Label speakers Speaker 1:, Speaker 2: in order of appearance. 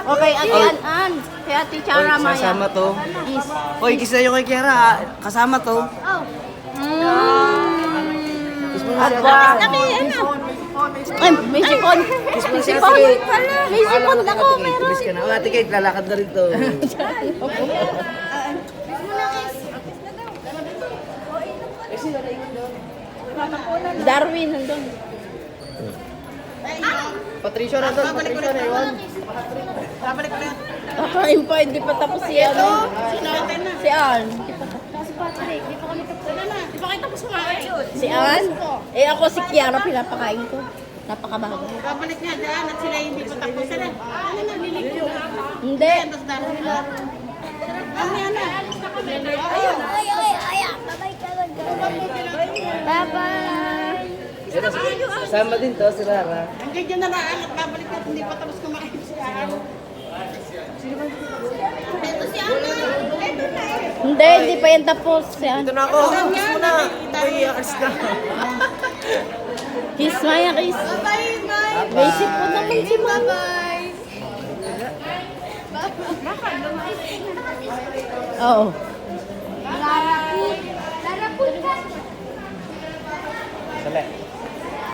Speaker 1: Okay, Ate An-An. Kay Ate Chara Maya.
Speaker 2: Kasama to.
Speaker 1: Kiss.
Speaker 2: Oy, kiss na yung kay Kiara. ah. Kasama to. Kiss mo na siya.
Speaker 1: Ay, may sipon.
Speaker 2: Kiss mo na
Speaker 1: May
Speaker 2: siya.
Speaker 1: sipon.
Speaker 2: Sige.
Speaker 1: May sipon ako.
Speaker 2: Kiss ka na. Oh, Ate Kate, lalakad na rin to.
Speaker 1: Darwin, nandun.
Speaker 2: Patricia na doon. Patricia na yun.
Speaker 1: Kakain pa, hindi pa tapos si ano. Si Ann. Si Ann? Eh ako si Kiara, pinapakain ko. Napakabago.
Speaker 3: Babalik nga dyan at sila hindi pa tapos. Ano na, liliko na.
Speaker 1: Hindi.
Speaker 3: Tapos dahil nila. Ano yan na?
Speaker 1: Bye-bye.
Speaker 2: Kasama din to, si Rara.
Speaker 3: Hanggang dyan na raan at babalik na at hindi pa tapos kumain siya. Ito si Ana. Ito na eh.
Speaker 1: Hindi pa yan tapos. Si Ann.
Speaker 2: Ito na ako. Kiss mo na. Ay, akas na.
Speaker 1: Kiss, Maya, kiss.
Speaker 3: Bye-bye.
Speaker 1: May sipon naman si Mama. Oo.
Speaker 2: Sali.